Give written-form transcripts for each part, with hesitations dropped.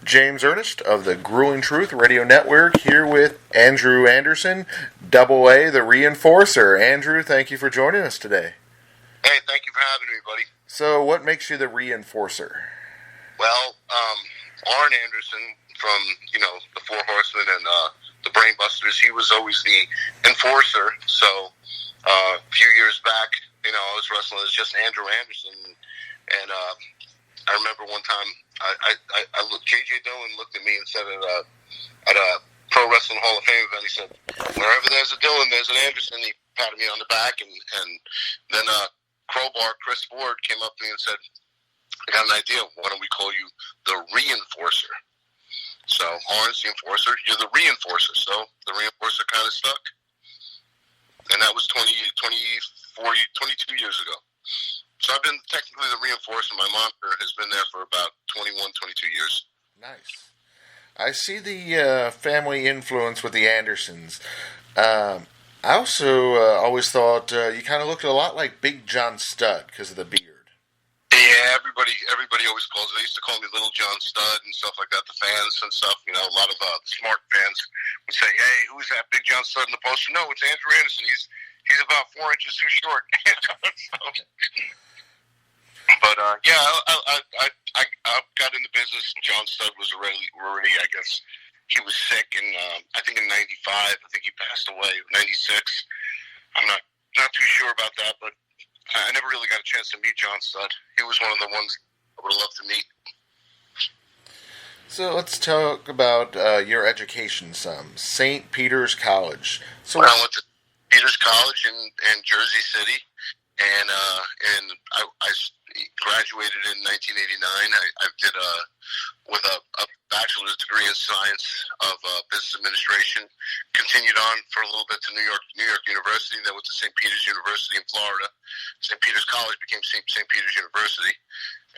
James Ernest of the Grueling Truth Radio Network here with Andrew Anderson, Double A, the Reinforcer. Andrew, thank you for joining us today. Hey, thank you for having me, buddy. So, what makes you the Reinforcer? Well, Arn Anderson from, the Four Horsemen and the Brainbusters, he was always the enforcer. So, a few years back, I was wrestling as just Andrew Anderson, and I remember one time, I looked, J.J. Dillon looked at me and said at a Pro Wrestling Hall of Fame event, he said, wherever there's a Dillon, there's an Anderson. He patted me on the back, and then Crowbar, Chris Ford, came up to me and said, I got an idea. Why don't we call you the Reinforcer? So, Arn's the Enforcer, you're the Reinforcer. So, the Reinforcer kind of stuck. And that was 22 years ago. So I've been technically the Reinforcer. My moniker has been there for about 21, 22 years. Nice. I see the family influence with the Andersons. I also always thought you kind of looked a lot like Big John Studd because of the beard. Yeah, everybody always calls me. They used to call me Little John Studd and stuff like that, the fans and stuff. A lot of smart fans would say, hey, who's that Big John Studd in the poster? No, it's Andrew Anderson. He's about 4 inches too short. But yeah, I got in the business. John Studd was already, I guess, he was sick, and I think in '95, I think he passed away. '96, I'm not too sure about that, but I never really got a chance to meet John Studd. He was one of the ones I would have loved to meet. So let's talk about your education some. St. Peter's College. So I went to Peter's College in Jersey City, and I graduated in 1989. I did with a bachelor's degree in science of business administration. Continued on for a little bit to New York University. Then went to St. Peter's University in Florida. St. Peter's College became St. Peter's University.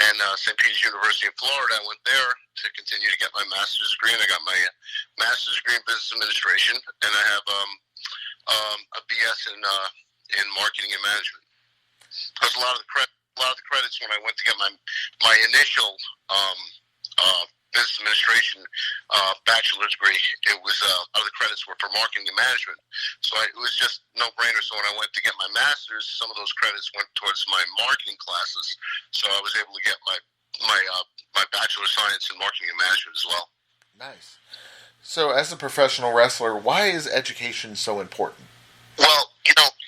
And St. Peter's University in Florida, I went there to continue to get my master's degree, and I got my master's degree in business administration, and I have a BS in marketing and management. Because a lot of the credits when I went to get my initial business administration bachelor's degree, it was a lot of the credits were for marketing and management. So it was just no brainer. So when I went to get my master's, some of those credits went towards my marketing classes. So I was able to get my bachelor of science in marketing and management as well. Nice. So as a professional wrestler, why is education so important? Well,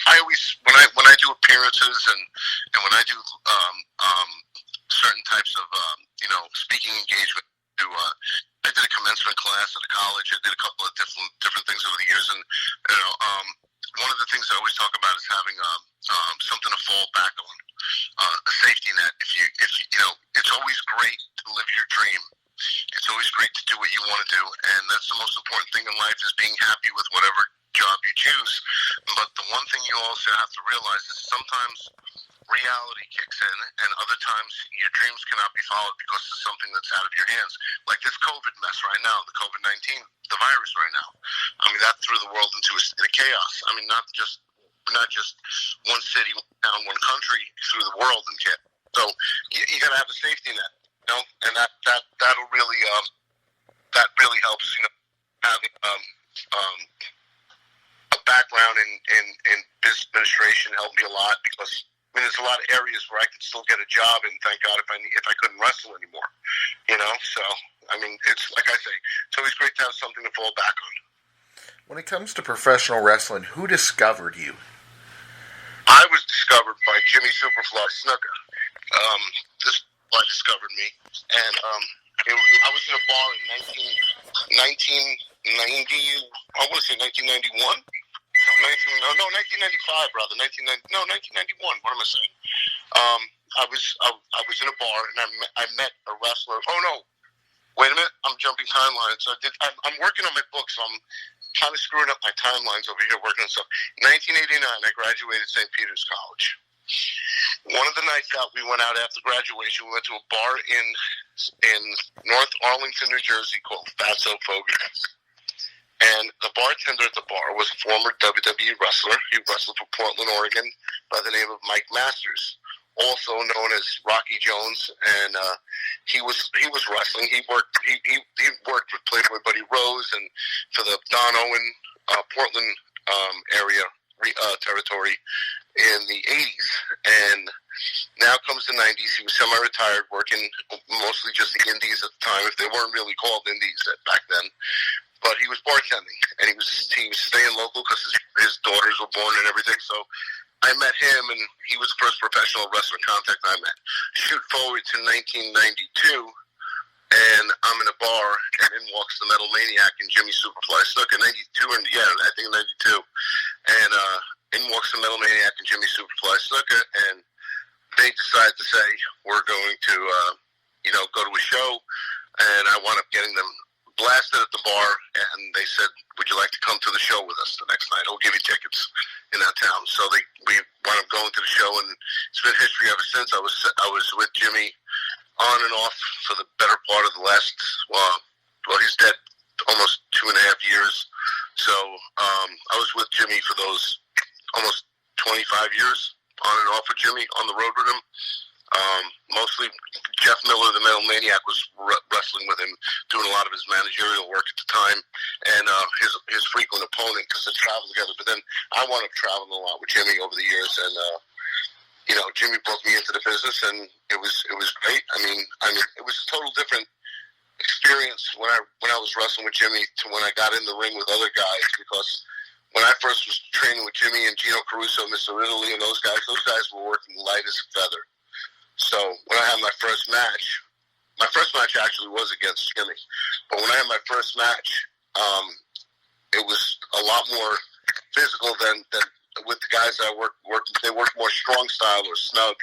I always when I do appearances and when I do certain types of speaking engagement. I did a commencement class at a college. I did a couple of different things over the years, and one of the things I always talk about is having something to fall back on, a safety net. If you it's always great to live your dream. It's always great to do what you want to do, and that's the most important thing in life is being happy with whatever job you choose. But the one thing you also have to realize is sometimes reality kicks in, and other times your dreams cannot be followed because of something that's out of your hands. Like this COVID mess right now, the COVID-19, the virus right now. I mean, that threw the world into a state of chaos. I mean, not just one city, one town, one country, through the world and kit. So you got to have a safety net, and that'll really helps. Having a background in business administration helped me a lot because. I mean, there's a lot of areas where I could still get a job, and thank God if I couldn't wrestle anymore, So, I mean, it's like I say, it's always great to have something to fall back on. When it comes to professional wrestling, who discovered you? I was discovered by Jimmy Superfly Snuka. This guy discovered me, and I was in a bar in 1990. I want to say 1991. 1995, brother. 1991. What am I saying? I was in a bar and I met a wrestler. Oh no, wait a minute. I'm jumping timelines. I'm working on my book, so I'm kind of screwing up my timelines over here working on stuff. 1989, I graduated St. Peter's College. One of the nights out, we went out after graduation. We went to a bar in North Arlington, New Jersey called Fatso Fogarty. And the bartender at the bar was a former WWE wrestler. He wrestled for Portland, Oregon by the name of Mike Masters. also known as Rocky Jones, and he was wrestling. He worked with Playboy Buddy Rose and for the Don Owen Portland area territory in the 80s, and now comes the 90s. He was semi-retired, working mostly just the indies at the time, if they weren't really called indies back then. But he was bartending, and he was staying local because his daughters were born and everything. So I met him, and he was the first professional wrestler contact I met. Shoot forward to 1992, and I'm in a bar, and in walks the Metal Maniac and Jimmy Superfly Snuka, 92, and I think 92. And in walks the Metal Maniac and Jimmy Superfly Snuka, and they decide to say, we're going to, go to a show, and I wound up getting them blasted at the bar, and they said, would you like to come to the show with us the next night? I'll give you tickets in that town. So we wound up going to the show, and it's been history ever since. I was with Jimmy on and off for the better part of the last, he's dead almost 2.5 years. So I was with Jimmy for those almost 25 years, on and off with Jimmy, on the road with him. Mostly Jeff Miller, the Metal Maniac, was wrestling with him, doing a lot of his managerial work at the time, and his frequent opponent, because they traveled together. But then I wound up traveling a lot with Jimmy over the years, and Jimmy brought me into the business, and it was great. I mean, it was a total different experience when I was wrestling with Jimmy to when I got in the ring with other guys, because when I first was training with Jimmy and Gino Caruso, Mr. Italy, and those guys were working light as a feather. So when I had my first match actually was against Jimmy. But when I had my first match, it was a lot more physical than with the guys that I worked. They worked more strong style or snug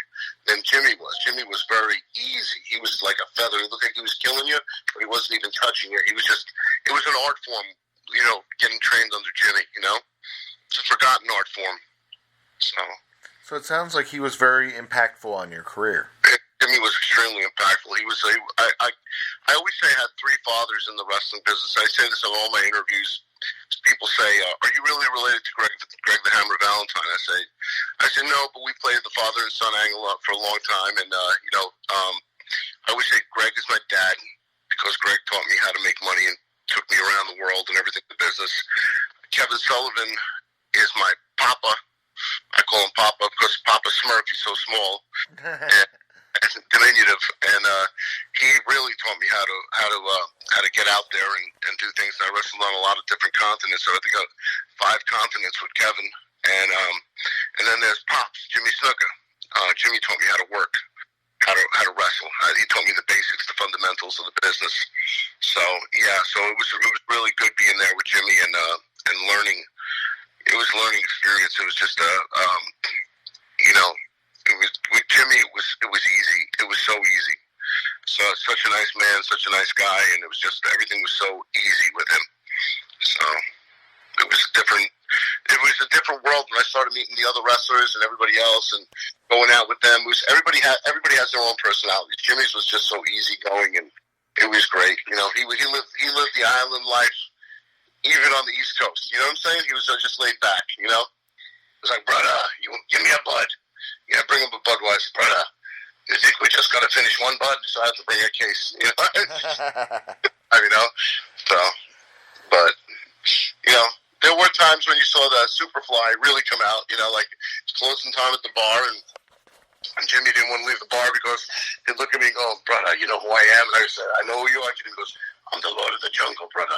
than Jimmy was. Jimmy was very easy. He was like a feather. He looked like he was killing you, but he wasn't even touching you. It was an art form, getting trained under Jimmy, It's a forgotten art form. So it sounds like he was very impactful on your career. Jimmy was extremely impactful. He was I always say I had three fathers in the wrestling business. I say this in all my interviews. People say, are you really related to Greg the Hammer Valentine? I say no, but we played the father and son angle up for a long time. And, I always say Greg is my dad because Greg taught me how to make money and took me around the world and everything in the business. Kevin Sullivan is my papa. I call him Papa because Papa Smurf, he's so small and diminutive, and he really taught me how to get out there and do things. I wrestled on a lot of different continents, so I think 5 continents with Kevin, and then there's Pops, Jimmy Snuka. Jimmy taught me how to work, how to wrestle. He taught me the basics, the fundamentals of the business. So it was really good being there with Jimmy and learning. It was a learning experience. It was just it was with Jimmy. It was easy. It was so easy. So such a nice man, such a nice guy, and it was just everything was so easy with him. So it was different. It was a different world when I started meeting the other wrestlers and everybody else and going out with them. Everybody has their own personalities. Jimmy's was just so easygoing, and it was great. He lived the island life. Even on the East Coast, you know what I'm saying? He was just laid back, It was like, brother, you give me a bud. Yeah, bring him a Budweiser, brother. You think we just got to finish one bud, so I have to bring a case, there were times when you saw the Superfly really come out, like it's closing time at the bar, and Jimmy didn't want to leave the bar because he'd look at me and go, brother, you know who I am? And I said, I know who you are. And he goes, I'm the Lord of the Jungle, brother.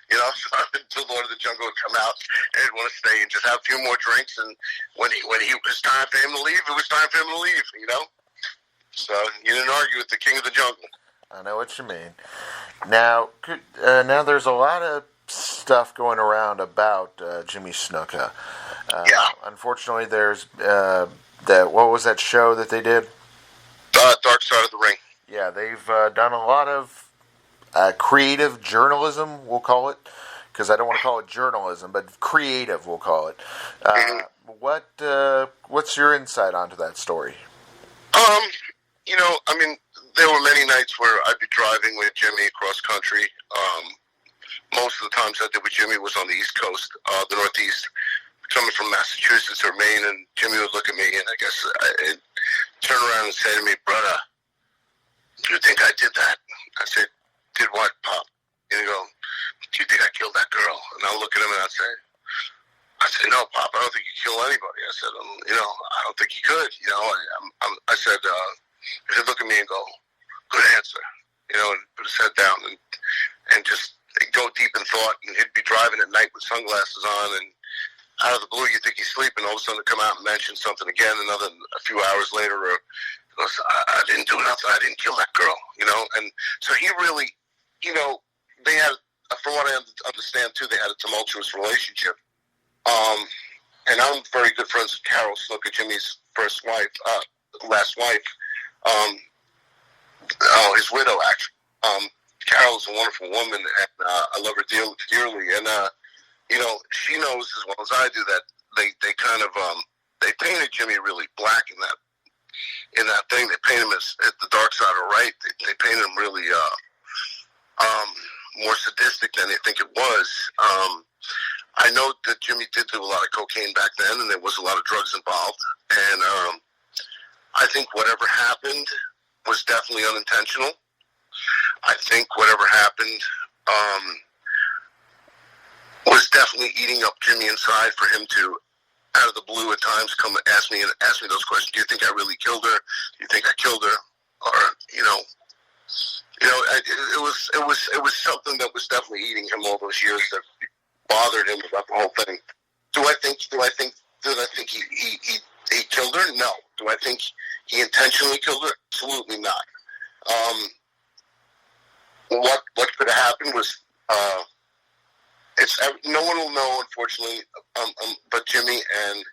So the Lord of the Jungle would come out and he'd want to stay and just have a few more drinks. And when it was time for him to leave, it was time for him to leave, So you didn't argue with the King of the Jungle. I know what you mean. Now, there's a lot of stuff going around about Jimmy Snuka. Unfortunately, there's what was that show that they did? Darkstar The Ring. Yeah, they've done a lot of creative journalism, we'll call it, because I don't want to call it journalism, but creative, we'll call it. What's your insight onto that story? There were many nights where I'd be driving with Jimmy across country. Most of the times I did with Jimmy was on the East Coast, the Northeast, coming from Massachusetts or Maine, and Jimmy would look at me, and I guess turn around and say to me, "Brother, do you think I did that?" I said, "Did what, Pop?" And he go, "Do you think I killed that girl?" And I'll look at him and I say, "No, Pop, I don't think you kill anybody." I said, I don't think you could. I said, he'd look at me and go, "Good answer." And put his head down and just go deep in thought. And he'd be driving at night with sunglasses on, and out of the blue, you think he's sleeping. All of a sudden, come out and mention something again. A few hours later, goes, I didn't do nothing. I didn't kill that girl. And so he really, they had, from what I understand too, they had a tumultuous relationship. And I'm very good friends with Carol Snooker, Jimmy's last wife. His widow, actually. Carol's a wonderful woman, and I love her dearly. And she knows as well as I do that they kind of they painted Jimmy really black in that thing. They painted him as at the dark side of right. They painted him really more sadistic than they think it was. I know that Jimmy did do a lot of cocaine back then, and there was a lot of drugs involved. And I think whatever happened was definitely unintentional. I think whatever happened was definitely eating up Jimmy inside for him to, out of the blue at times, come and ask me those questions. Do you think I really killed her? Do you think I killed her? Or it was something that was definitely eating him all those years that bothered him about the whole thing. Do I think he killed her? No. Do I think he intentionally killed her? Absolutely not. What could have happened was no one will know, unfortunately, but Jimmy and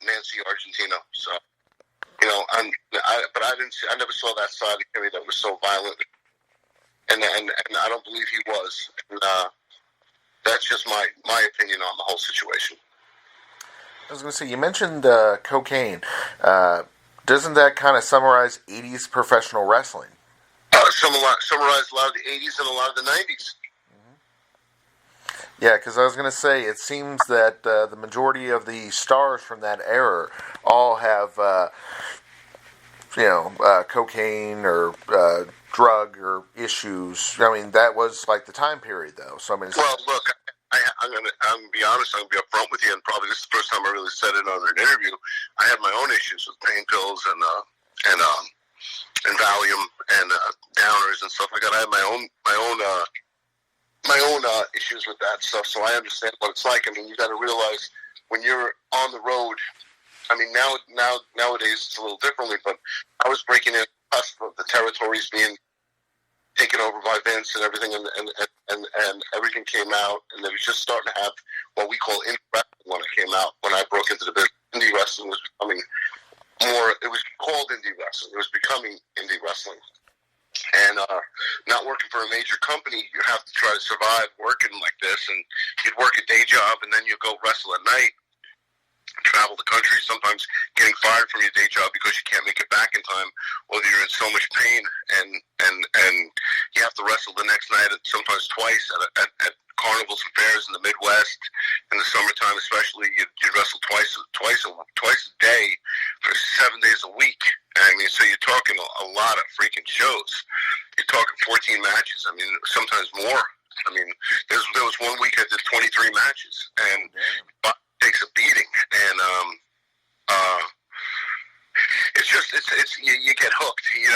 Nancy Argentino. So I never saw that side of Jimmy that was so violent, and I don't believe he was. And, that's just my opinion on the whole situation. I was going to say, you mentioned cocaine. Doesn't that kind of summarize 80s professional wrestling? Summarize a lot of the 80s and a lot of the 90s. Yeah, because I was going to say, it seems that the majority of the stars from that era all have, cocaine or drug or issues. I mean, that was like the time period, though. So I mean, well, look, I'm gonna be honest. I'm gonna be upfront with you, and probably this is the first time I really said it on an interview. I had my own issues with pain pills and Valium and downers and stuff like that. I had my own issues with that stuff, so I understand what it's like. I mean, you got to realize when you're on the road. I mean, nowadays it's a little differently, but I was breaking in the cusp of the territories being taken over by Vince and everything, and everything came out, and they were just starting to have what we call indie wrestling when it came out. When I broke into the business, indie wrestling was becoming more. It was called indie wrestling. It was becoming indie wrestling. And not working for a major company, you have to try to survive working like this. And you'd work a day job, and then you'd go wrestle at night, travel the country, sometimes getting fired from your day job because you can't make it back in time, or you're in so much pain, and you have to wrestle the next night, sometimes twice at carnivals and fairs in the Midwest. In the summertime, especially, you'd wrestle twice a day for 7 days a week. I mean, so you're talking a lot of freaking shows. You're talking 14 matches. I mean, sometimes more. I mean, there was one week I did 23 matches, and it takes a beating. And you get hooked. You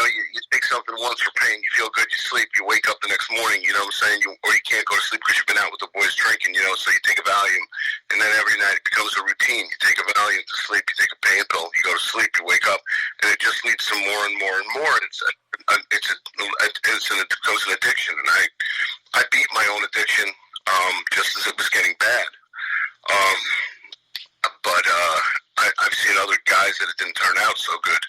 take something once for pain, you feel good, you sleep, you wake up the next morning. You know what I'm saying? Or you can't go to sleep because you've been out with the boys drinking. So you take a Valium, and then every night it becomes a routine. You take a Valium to sleep, you take a pain pill, you go to sleep, you wake up, and it just leads to more and more and more. It becomes an addiction, and I beat my own addiction just as it was getting bad. But I've seen other guys that it didn't turn out so good,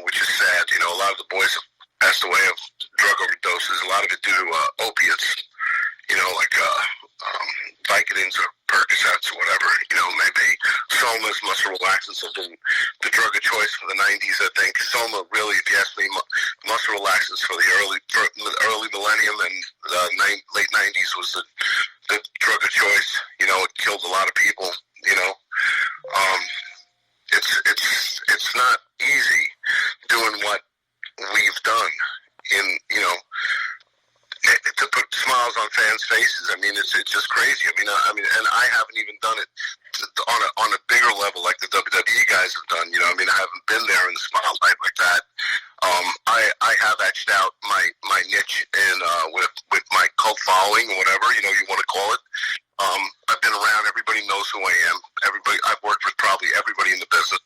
which is sad. A lot of the boys have passed away of drug overdoses, a lot of it due to opiates, like Vicodins or Percocets or whatever. Maybe Somas, muscle relaxants have been the drug of choice for the 90s, I think. Soma, really, if you ask me, muscle relaxants for the early millennium and late 90s was the drug of choice. It killed a lot of people. It's not easy smiles on fans' faces. I mean, it's just crazy. I mean, and I haven't even done it on a bigger level like the WWE guys have done. You know, I mean, I haven't been there in the spotlight like that. I have etched out my niche in with my cult following or whatever you want to call it. I've been around. Everybody knows who I am. I've worked with probably everybody in the business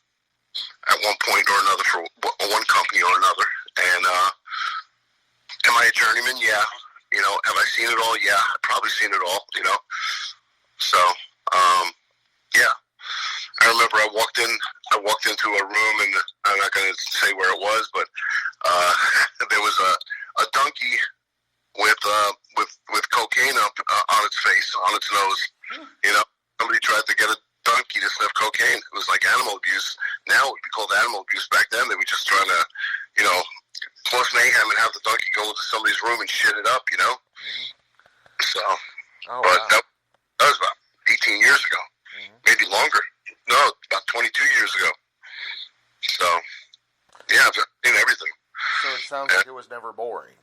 at one point or another for one company or another. And am I a journeyman? Yeah. You know, have I seen it all? Yeah, I've probably seen it all. You know, so yeah. I remember I walked into a room, and I'm not going to say where it was, but there was a donkey with cocaine up on its face, on its nose. You know, somebody tried to get a donkey to sniff cocaine. It was like animal abuse. Now it would be called animal abuse. Back then, they were just trying to, you know, cause mayhem and have the donkey go into somebody's room and shit it up. You know, so. Oh, but wow. that was about 18 years ago, maybe longer. No, about 22 years ago. So, yeah, I've seen everything. So it sounds like it was never boring.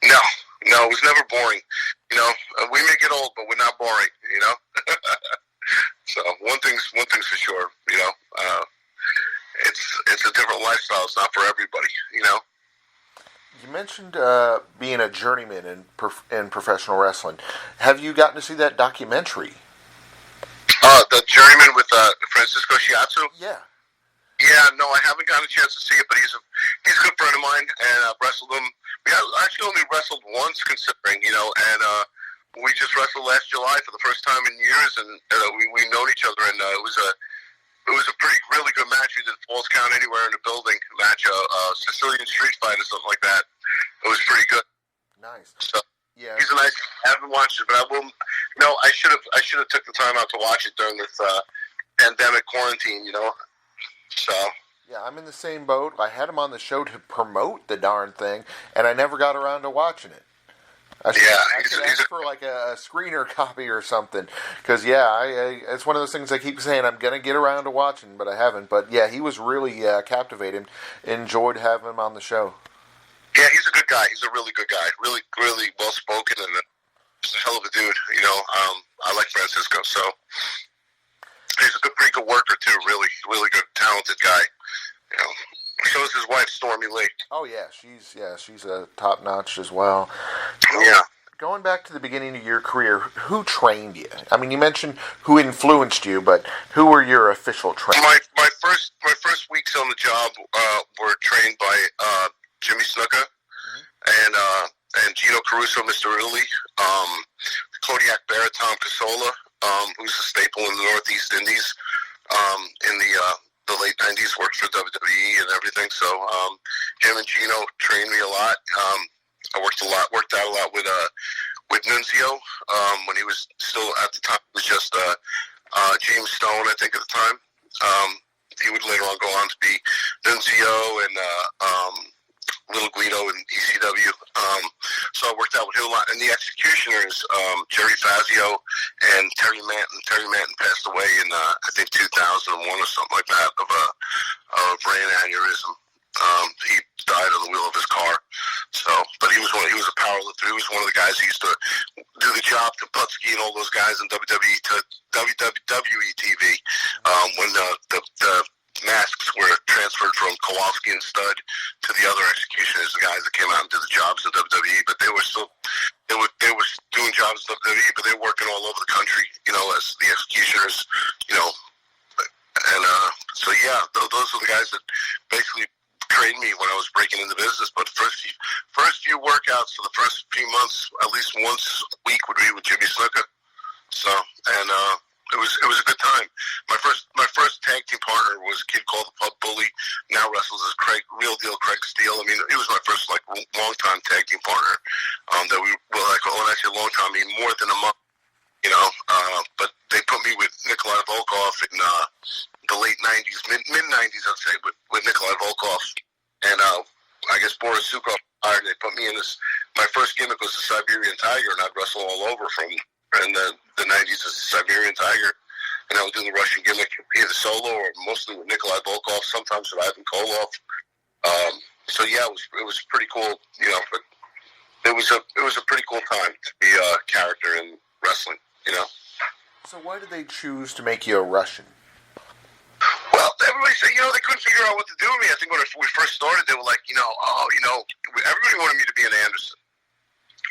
No, it was never boring. You know, we may get old, but we're not boring. You know, so one thing's for sure. You know, it's a different lifestyle. It's not for everybody. You know. You mentioned being a journeyman in professional wrestling. Have you gotten to see that documentary? The Journeyman with Francisco Shiatsu? Yeah. Yeah, no, I haven't gotten a chance to see it, but he's a good friend of mine, and I've wrestled him. We actually only wrestled once, considering, you know, and we just wrestled last July for the first time in years, and we known each other, and it was a really good match. We did Falls Count Anywhere in the building match, Sicilian Street Fight or something like that. It was pretty good. Nice. So, yeah. he's a nice. I haven't watched it, but I will. No, I should have took the time out to watch it during this pandemic quarantine. You know, so. Yeah, I'm in the same boat. I had him on the show to promote the darn thing, and I never got around to watching it. I should ask for like a screener copy or something, because it's one of those things I keep saying I'm gonna get around to watching, but I haven't. But yeah, he was really captivating. Enjoyed having him on the show. Yeah, he's a good guy. He's a really good guy. Really, really well spoken, and just a hell of a dude. You know, I like Francisco, so he's a pretty good worker too. Really, really good, talented guy. You know, so is his wife, Stormy Lee. Oh yeah, she's a top notch as well. Yeah. Going back to the beginning of your career, who trained you? I mean, you mentioned who influenced you, but who were your official trainers? My first weeks on the job were trained by Jimmy Snuka and Gino Caruso, Mr. Italy, Kodiak Bear, Tom Casola, who's a staple in the Northeast Indies in the late 90s, worked for WWE and everything. So him and Gino trained me a lot. I worked out a lot with Nunzio when he was still, at the time, it was just James Stone, I think, at the time. He would later on go on to be Nunzio and Little Guido in ECW. So I worked out with him a lot. And the executioners, Jerry Fazio and Terry Manton. Terry Manton passed away in, I think, 2001 or something like that of brain aneurysm. He died on the wheel of his car. So, but he was a power lifter. He was one of the guys who used to do the job to Putski and all those guys in WWE TV when the masks were transferred from Kowalski and Studd to the other executioners, the guys that came out and did the jobs in WWE. But they were doing jobs in WWE, but they were working all over the country, you know, as the executioners, you know. And so yeah, those are the guys that basically trained me when I was breaking into business. But first few workouts for the first few months, at least once a week, would be with Jimmy Snuka. So, and it was a good time. My first tag team partner was a kid called the Pub Bully. Now wrestles as Real Deal Craig Steele. I mean, he was my first long time tag team partner. That we well, when I say long time, I mean more than a month. You know, but they put me with Nikolai Volkov in the late 90s, mid 90s, I'd say, with Nikolai Volkov. And I guess Boris Sukov hired. They put me in this. My first gimmick was the Siberian Tiger, and I'd wrestle all over from in the 90s as the Siberian Tiger. And I would do the Russian gimmick either solo or mostly with Nikolai Volkov, sometimes with Ivan Koloff. So yeah, it was pretty cool, you know. But it was a pretty cool time to be a character in wrestling. So why did they choose to make you a Russian? Well, everybody said, they couldn't figure out what to do with me. I think when we first started, they were like, everybody wanted me to be an Anderson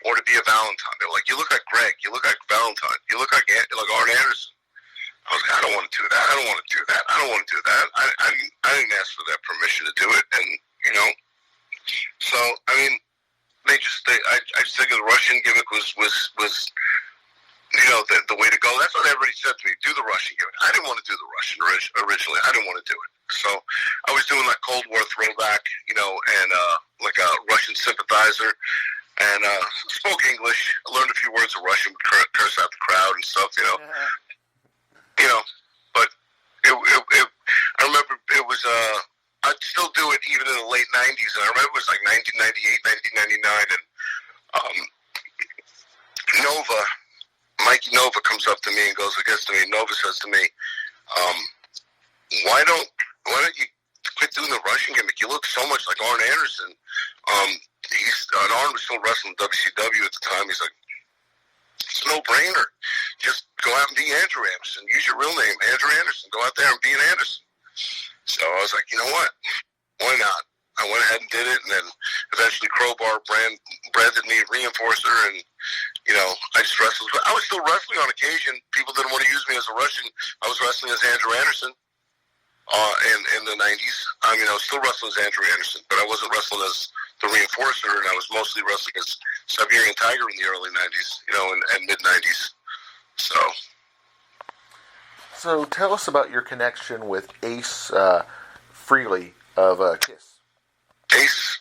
or to be a Valentine. They were like, you look like Greg, you look like Valentine, you look like Arn Anderson. I was like, I don't want to do that. I don't want to do that. I don't want to do that. I didn't ask for their permission to do it, and so I mean, I just think the Russian gimmick was the way to go. That's what everybody said to me. Do the Russian gimmick. I didn't want to do the Russian originally. I didn't want to do it. So I was doing like Cold War throwback, and like a Russian sympathizer, and spoke English. Learned a few words of Russian, curse out the crowd and stuff, But I remember it was I'd still do it even in the late 90s, and I remember it was like 1998, 1999, and Mikey Nova comes up to me and goes against me. Nova says to me, why don't you quit doing the Russian gimmick? You look so much like Arn Anderson. Arn was still wrestling WCW at the time. He's like, it's a no-brainer. Just go out and be Andrew Anderson. Use your real name, Andrew Anderson. Go out there and be an Anderson. So I was like, you know what? Why not? I went ahead and did it, and then eventually Crowbar branded me Reinforcer, and I just wrestled. I was still wrestling on occasion. People didn't want to use me as a Russian. I was wrestling as Andrew Anderson in the 90s. I mean, I was still wrestling as Andrew Anderson, but I wasn't wrestling as the Reinforcer, and I was mostly wrestling as Siberian Tiger in the early 90s, and mid 90s. So tell us about your connection with Ace Frehley of Kiss. Ace,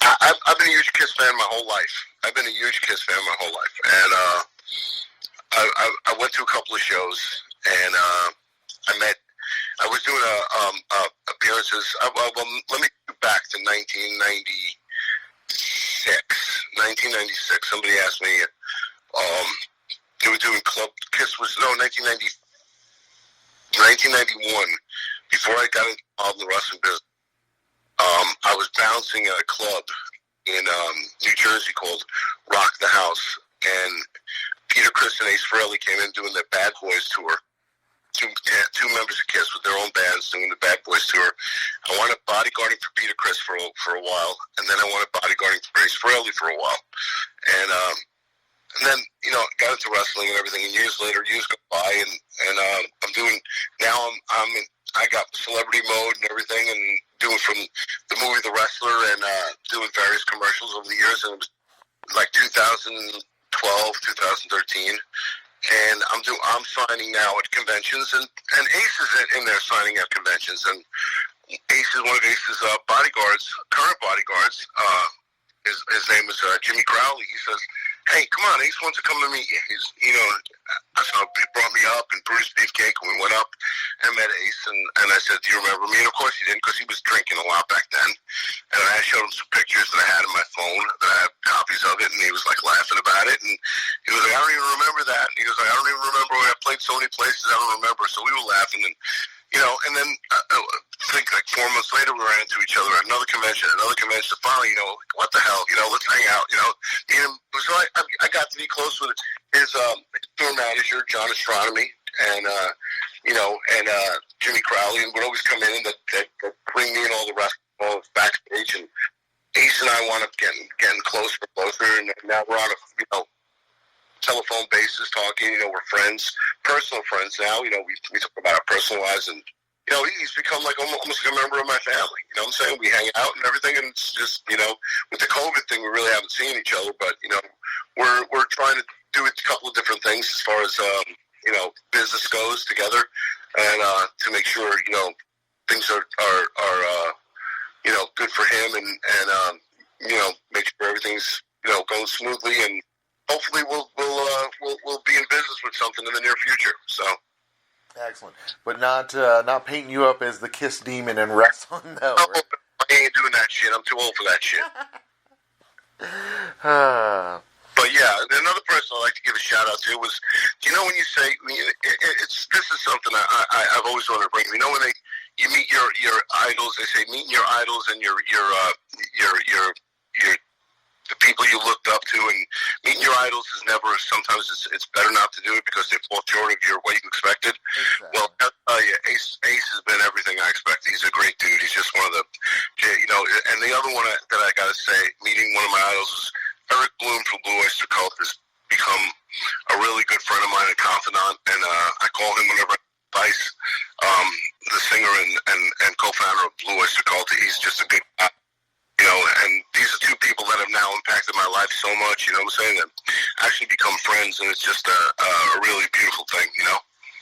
I've been a huge Kiss fan my whole life. And I went to a couple of shows, and I was doing appearances. Let me go back to 1996. 1996, somebody asked me, they were doing Kiss was, 1991, before I got involved in the wrestling business. I was bouncing at a club in New Jersey called Rock the House, and Peter Criss and Ace Frehley came in doing their Bad Boys tour. Two members of Kiss with their own bands doing the Bad Boys tour. I wanted bodyguarding for Peter Criss for a while, and then I wanted bodyguarding for Ace Frehley for a while, and then got into wrestling and everything. And years go by, and I'm doing now. I got celebrity mode and everything, and doing from the movie The Wrestler, and doing various commercials over the years. And it was like 2012, 2013. And I'm signing now at conventions, and Ace is in there signing at conventions, and Ace is one of Ace's current bodyguards. His name is Jimmy Crowley. He says, "Hey, come on, Ace wants to come to meet you." So he brought me up, and Brutus Beefcake, and we went up and met Ace, and I said, "Do you remember me?" And of course he didn't, because he was drinking a lot back then. And I showed him some pictures that I had in my phone, that I have copies of it, and he was like laughing about it, and he was like, "I don't even remember that." And he was like, "I don't even remember when I played so many places, I don't remember." So we were laughing, and and then I think like 4 months later we ran into each other at another convention. Finally, what the hell, let's hang out, So I got to be close with his tour manager, John Astronomy, and Jimmy Crowley, and would always come in and they'd bring me and all the wrestlers backstage, and Ace and I wound up getting closer and closer, and now we're on a telephone basis talking. We're friends, personal friends now. We talk about our personal lives, and he's become like almost like a member of my family. You know what I'm saying? We hang out and everything, and it's just with the COVID thing, we really haven't seen each other, but we're trying to do a couple of different things as far as business goes together, and to make sure things are good for him, and make sure everything's going smoothly, and hopefully we'll be in business with something in the near future. So excellent, but not painting you up as the Kiss demon in wrestling, though. No, right? I ain't doing that shit. I'm too old for that shit. But yeah, another person I'd like to give a shout out to was, when you say, this is something I've always wanted to bring. When you meet your idols, they say meeting your idols and your the people you looked up to, and meeting your idols is never. Sometimes it's better not to do it because they fall short of what you expected. Exactly. Well, I'll tell you, Ace has been everything I expected. He's a great dude. He's just one of the, And the other one that I gotta say, meeting one of my idols is Eric Bloom from Blue Oyster Cult. Has become a really good friend of mine and confidant, and I call him whenever I need advice. The singer and co-founder of Blue Oyster Cult. He's just a good guy. And these are two people that have now impacted my life so much, you know what I'm saying, that actually become friends, and it's just a really beautiful thing,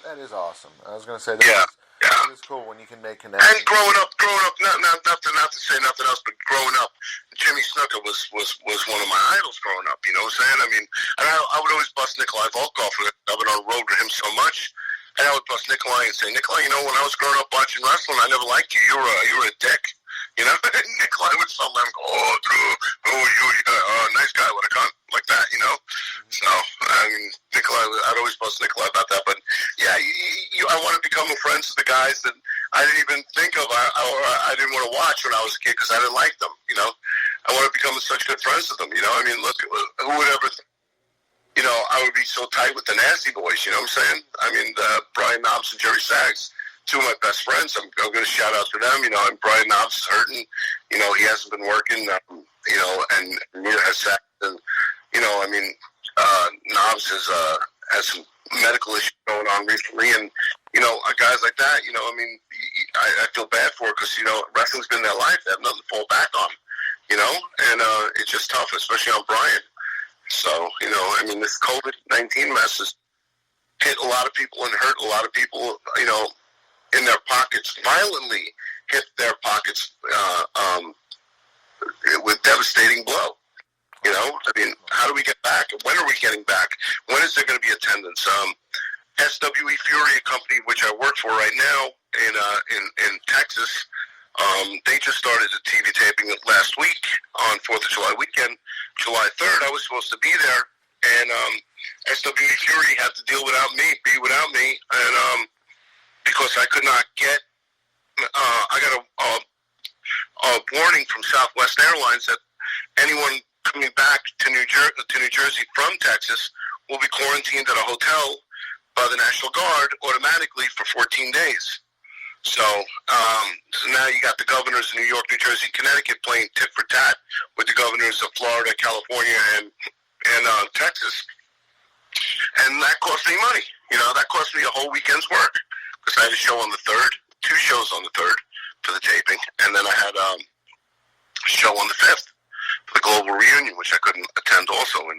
That is awesome. I was going to say that is cool when you can make connections. And growing up, not to say nothing else, but growing up, Jimmy Snuka was one of my idols growing up, you know what I'm saying? I mean, and I would always bust Nikolai Volkov. I've been on the road with him so much, and I would bust Nikolai and say, Nikolai, when I was growing up watching wrestling, I never liked you. You were a dick. Nikolai would start let him go, nice guy, what a cunt, like that, So, I mean, I'd always bust Nikolai about that, but yeah, I want to become friends with the guys that I didn't even think of, or I didn't want to watch when I was a kid because I didn't like them, I want to become such good friends with them, I mean, look, who would ever, I would be so tight with the Nasty Boys, you know what I'm saying? I mean, Brian Knobs and Jerry Sags, two of my best friends. I'm going to shout out to them. And Brian Knobs is hurting. He hasn't been working. And neither has Sax. And I mean, Knobs has some medical issues going on recently, and guys like that. I mean, I feel bad for it because wrestling's been their life. They have nothing to fall back on. And it's just tough, especially on Brian. So I mean, this COVID-19 mess has hit a lot of people and hurt a lot of people. In their pockets, violently hit their pockets with devastating blow. I mean, how do we get back? When are we getting back? When is there going to be attendance? SWE Fury, a company which I work for right now in Texas, they just started a TV taping last week on 4th of July weekend, July 3rd. I was supposed to be there, and SWE Fury had to be without me, and because I could not get, I got a warning from Southwest Airlines that anyone coming back to New Jersey from Texas will be quarantined at a hotel by the National Guard automatically for 14 days. So now you got the governors of New York, New Jersey, Connecticut playing tit for tat with the governors of Florida, California, and Texas. And that cost me money. That cost me a whole weekend's work. Because I had a show on the 3rd, 2 shows on the 3rd for the taping, and then I had a show on the 5th for the global reunion, which I couldn't attend also in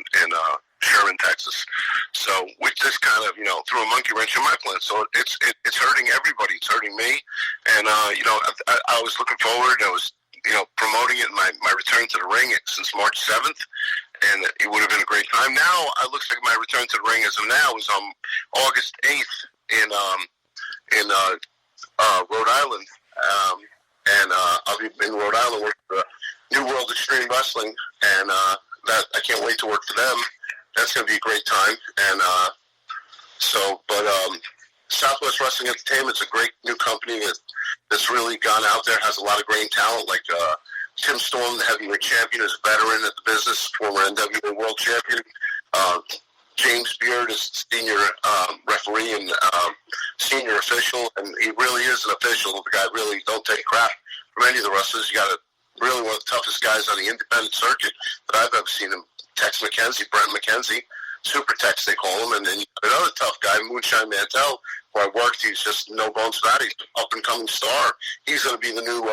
Sherman, Texas. So, which just kind of, threw a monkey wrench in my plan. So it's hurting everybody. It's hurting me. And, I was looking forward. I was, promoting it in my return to the ring since March 7th. And it would have been a great time. Now, it looks like my return to the ring as of now is on August 8th in Rhode Island, and I'll be in Rhode Island working for New World Extreme Wrestling, and that I can't wait to work for them. That's going to be a great time, and Southwest Wrestling Entertainment is a great new company that's really gone out there, has a lot of great talent, like Tim Storm, the heavyweight champion, is a veteran at the business, former NWA World Champion. James Beard is senior referee and senior official, and he really is an official. The guy really don't take crap from any of the wrestlers. You got really one of the toughest guys on the independent circuit that I've ever seen him. Tex McKenzie, Brent McKenzie, Super Tex they call him, and then you got another tough guy, Moonshine Mantel, who I worked. He's just no bones about it. He's an up and coming star. He's going to be the new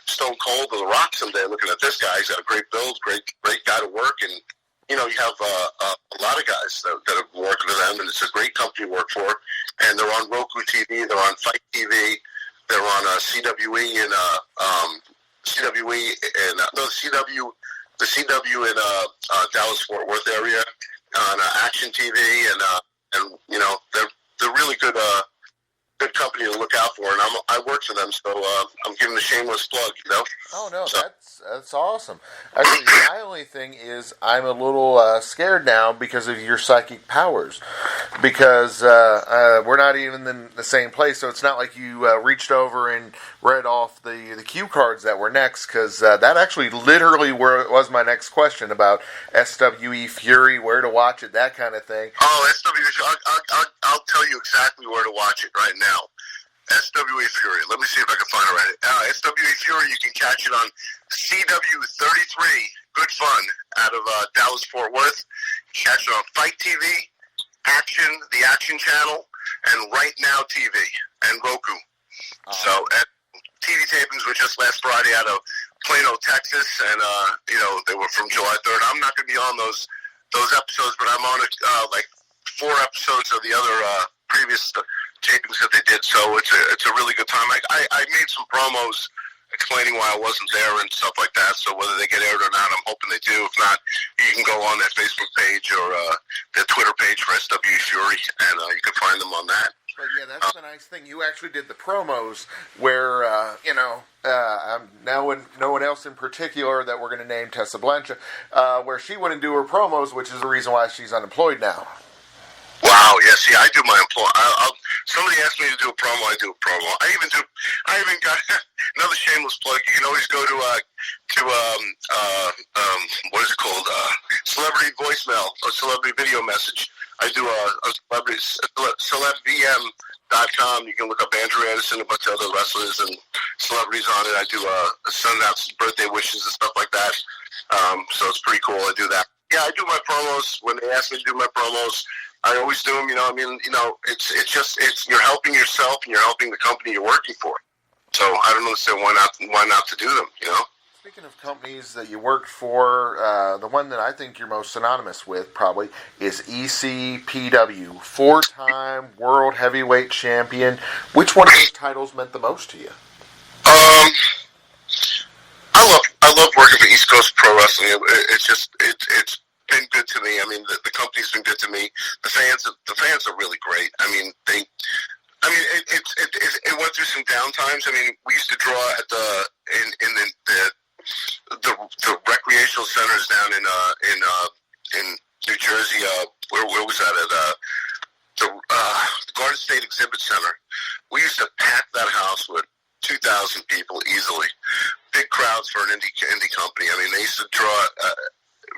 Stone Cold or The Rock someday. Looking at this guy, he's got a great build, great guy to work, and you have a lot of guys that have worked with them, and it's a great company to work for. And they're on Roku TV, they're on Fight TV, they're on CWE and the CW in Dallas Fort Worth area on Action TV, and they're really good company to look out for, and I work for them, so I'm giving a shameless plug, Oh no, so. That's awesome. Actually, my only thing is I'm a little scared now because of your psychic powers. because we're not even in the same place. So it's not like you reached over and read off the cue cards that were next, because that actually literally was my next question about SWE Fury, where to watch it, that kind of thing. Oh, SWE, I'll tell you exactly where to watch it right now. SWE Fury. Let me see if I can find it right. SWE Fury, you can catch it on CW33. Good fun out of Dallas Fort Worth. Catch it on Fight TV, Action, the Action Channel, and Right Now TV and Roku. So TV tapings were just last Friday out of Plano, Texas, and they were from July 3rd. I'm not going to be on those episodes, but I'm on like 4 episodes of the other previous tapings that they did, so it's a really good time. I made some promos explaining why I wasn't there and stuff like that, so whether they get aired or not, I'm hoping they do. If not, you can go on their Facebook page or their Twitter page for SWE Fury, and you can find them on that. But yeah, that's the nice thing. You actually did the promos where, now no one else in particular that we're going to name, Tessa Blanchard, where she wouldn't do her promos, which is the reason why she's unemployed now. Wow, yeah, see, I do my somebody asked me to do a promo, I do a promo. I even got another shameless plug. You can always go to what is it called? Celebrity voicemail or celebrity video message. I do a celebrity, celebvm.com. You can look up Andrew Anderson, a bunch of other wrestlers and celebrities on it. I do send out birthday wishes and stuff like that. So it's pretty cool. I do that. Yeah, I do my promos. When they ask me to do my promos, I always do them. It's you're helping yourself and you're helping the company you're working for. So I don't understand why not to do them. Speaking of companies that you worked for, the one that I think you're most synonymous with probably is ECPW, 4-time World Heavyweight Champion. Which one of those titles meant the most to you? I love working for East Coast Pro Wrestling. It's been good to me. I mean, the company's been good to me. The fans are really great. I mean, it went through some downtimes. I mean, we used to draw at the recreational centers down in New Jersey. Where was that? At the Garden State Exhibit Center. We used to pack that house with 2,000 people easily. Big crowds for an indie company. I mean, they used to draw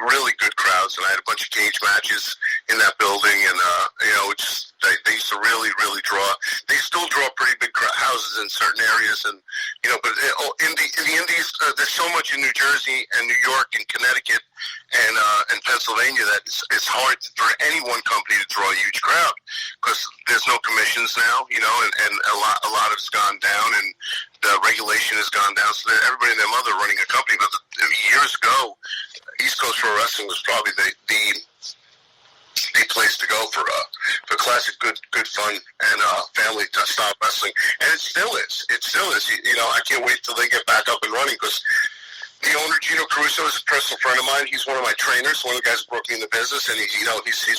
really good crowds, and I had a bunch of cage matches in that building, and they used to really draw. They still draw pretty big houses in certain areas, and but in the indies, there's so much in New Jersey and New York and Connecticut and Pennsylvania that it's hard for any one company to draw a huge crowd because there's no commissions now, and a lot of it's gone down, and the regulation has gone down, so everybody and their mother running a company. But years ago, East Coast Pro Wrestling was probably the place to go for classic good fun and family style wrestling, and it still is. I can't wait till they get back up and running because the owner, Gino Caruso, is a personal friend of mine. He's one of my trainers, one of the guys who brought me in the business, and he's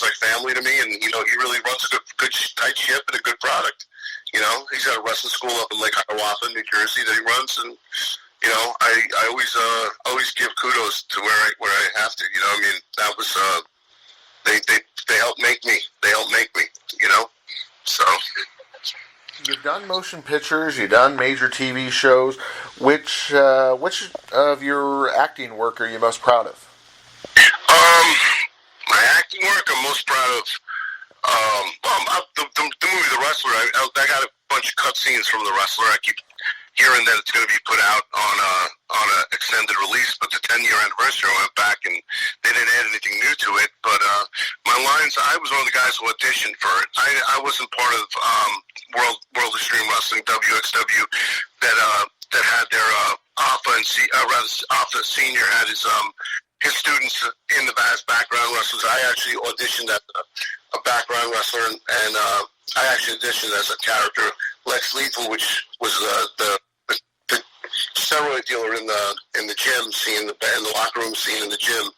like family to me, and he really runs a good tight ship and a good product. He's got a wrestling school up in Lake Hiawatha, New Jersey, that he runs, and I always give kudos to where I have to. That was they helped make me. So. You've done motion pictures. You've done major TV shows. Which of your acting work are you most proud of? My acting work I'm most proud of. The movie The Wrestler. I got a bunch of cutscenes from The Wrestler. I keep hearing that it's going to be put out on a extended release, but the 10-year anniversary, I went back and they didn't add anything new to it. But my lines, I was one of the guys who auditioned for it. I wasn't part of World Extreme Wrestling, WXW, that had their Alpha and Alpha Senior had his students in the as background wrestlers. I actually auditioned as a background wrestler, and I actually auditioned as a character, Lex Lethal, which was the steroid dealer in the gym scene, in the locker room scene in the gym.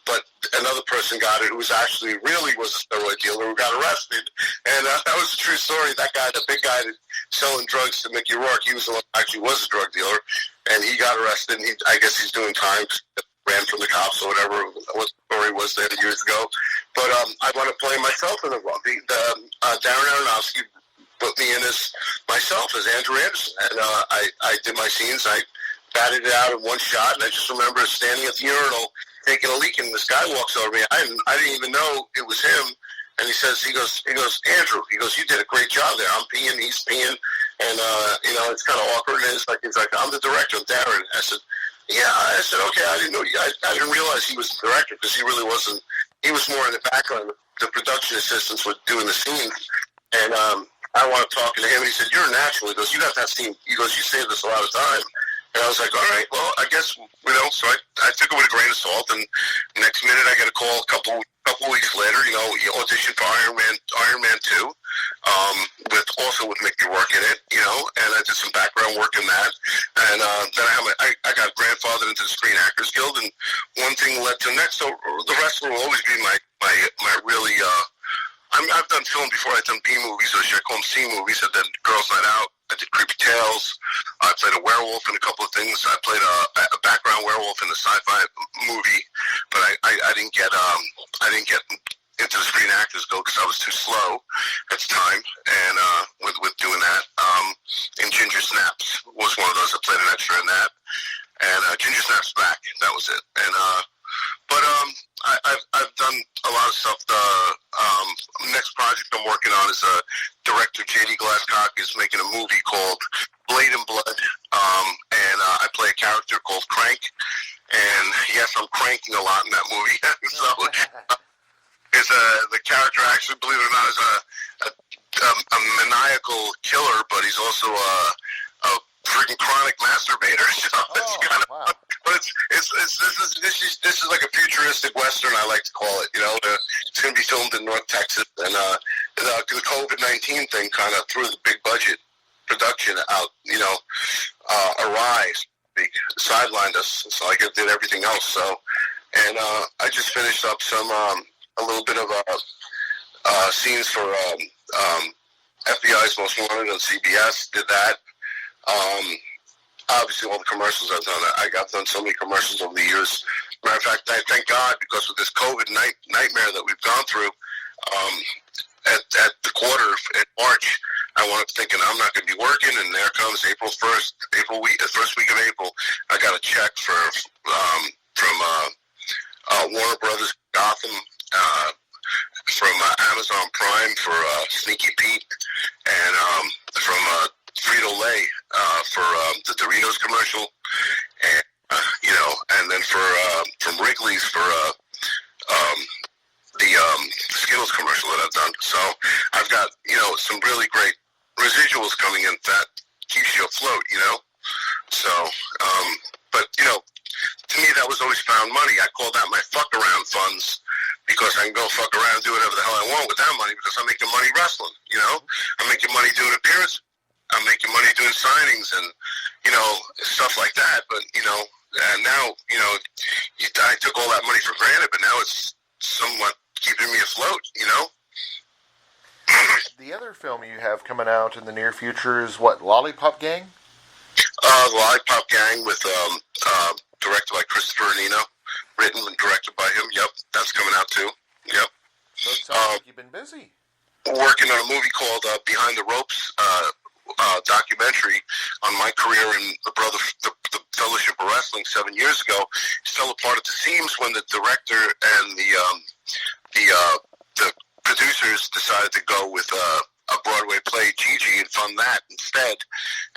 But another person got it who was actually really was a steroid dealer who got arrested, and that was a true story. That guy, the big guy that selling drugs to Mickey Rourke, he was the one who actually was a drug dealer, and he got arrested. And I guess he's doing time. Ran from the cops or whatever what the story was there years ago, But I want to play myself in the role. Darren Aronofsky put me in as myself, as Andrew Anderson. And I did my scenes. I batted it out in one shot, and I just remember standing at the urinal taking a leak, and this guy walks over me. I didn't even know it was him. And he goes, Andrew, you did a great job there. I'm peeing, he's peeing. And, it's kind of awkward. And he's like, I'm the director, Darren. I said, yeah. I said, okay, I didn't know. I didn't realize he was the director because he really wasn't. He was more in the background. The production assistants were doing the scenes. And I wanted talking to him. And he said, you're a natural. He goes, you got that scene. He goes, you saved us a lot of time. And I was like, all right, well, I guess, so I took it with a grain of salt. And next minute I got a call a couple weeks later, you auditioned for Iron Man 2, with Mickey Rourke in it, and I did some background work in that. And then I got grandfathered into the Screen Actors Guild, and one thing led to the next. So the wrestler will always be my really, I've done film before. I've done B movies, or should I call them C movies? I've done Girls Night Out. I did Creepy Tales. I played a werewolf in a couple of things. I played a background werewolf in a sci-fi movie, but I didn't get into the Screen Actors Guild because I was too slow at the time, and with doing that. And Ginger Snaps was one of those. I played an extra in that, and Ginger Snaps Back. That was it. And I've done a lot of stuff. The next project I'm working on is director J.D. Glasscock is making a movie called Blade and Blood, and I play a character called Crank. And yes, I'm cranking a lot in that movie. So it's the character actually, believe it or not, is a maniacal killer, but he's also a freaking chronic masturbator. So it's kind of. Wow. But this is like a futuristic western, I like to call it. It's going to be filmed in North Texas, and the COVID-19 thing kind of threw the big budget production out, awry, sidelined us. So like it did everything else. So, and I just finished up some a little bit of scenes for FBI's Most Wanted on CBS. Did that. Obviously, all the commercials I've done. I've done so many commercials over the years. Matter of fact, I thank God because of this COVID nightmare that we've gone through. At the quarter in March, I wound up thinking I'm not going to be working, and there comes April 1st, the first week of April. I got a check from Warner Brothers Gotham, from Amazon Prime for Sneaky Pete, and from Frito-Lay for the Doritos commercial, and and then from Wrigley's for the Skittles commercial that I've done. So I've got some really great residuals coming in that keeps you afloat. So but to me that was always found money. I call that my fuck around funds because I can go fuck around and do whatever the hell I want with that money because I'm making money wrestling. I'm making money doing appearances. I'm making money doing signings and, stuff like that. But, and now, I took all that money for granted, but now it's somewhat keeping me afloat, The other film you have coming out in the near future is what, Lollipop Gang? The Lollipop Gang with, directed by Christopher Nino, written and directed by him. Yep, that's coming out too. Yep. So it sounds like you've been busy. Working on a movie called Behind the Ropes, documentary on my career in the Fellowship of Wrestling 7 years ago. It fell apart at the seams when the director and the producers decided to go with a Broadway play, Gigi, and fund that instead.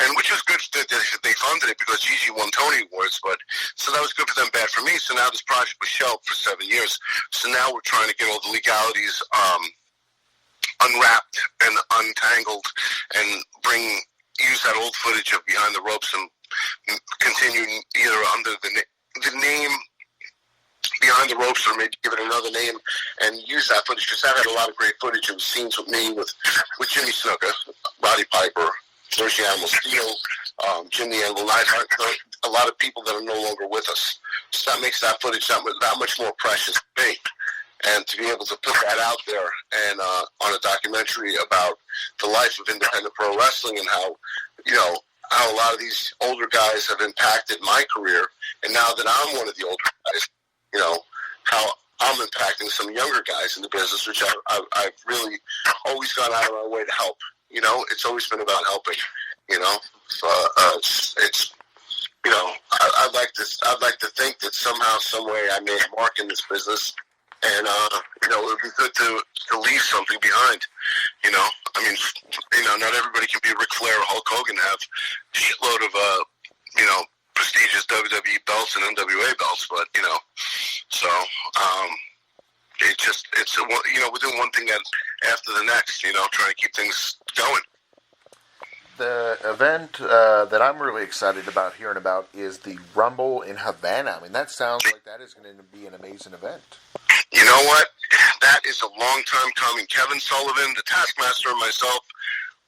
And which was good that they funded it because Gigi won Tony Awards. But so that was good for them, bad for me. So now this project was shelved for 7 years. So now we're trying to get all the legalities unwrapped and untangled and use that old footage of Behind the Ropes and continue either under the name Behind the Ropes or maybe give it another name and use that footage because I've had a lot of great footage of scenes with me with Jimmy Snuka, Roddy Piper, Jersey Animal Steel, Jim the Angle Neidhart, a lot of people that are no longer with us. So that makes that footage that much more precious to me. And to be able to put that out there and on a documentary about the life of independent pro wrestling and how, how a lot of these older guys have impacted my career. And now that I'm one of the older guys, how I'm impacting some younger guys in the business, which I've really always gone out of my way to help. You know, it's always been about helping. You know, so, it's you know, I'd like to think that somehow, some way, I made a mark in this business, and you know, it would be good to leave something behind. You know, I mean, you know, not everybody can be Ric Flair or Hulk Hogan and have a shitload of you know, prestigious WWE belts and NWA belts, but you know, so it's you know, we're doing one thing after the next. You know, trying to keep things going. The event that I'm really excited about hearing about is the Rumble in Havana. I mean, that sounds like that is going to be an amazing event. You know what? That is a long time coming. Kevin Sullivan, the Taskmaster, and myself,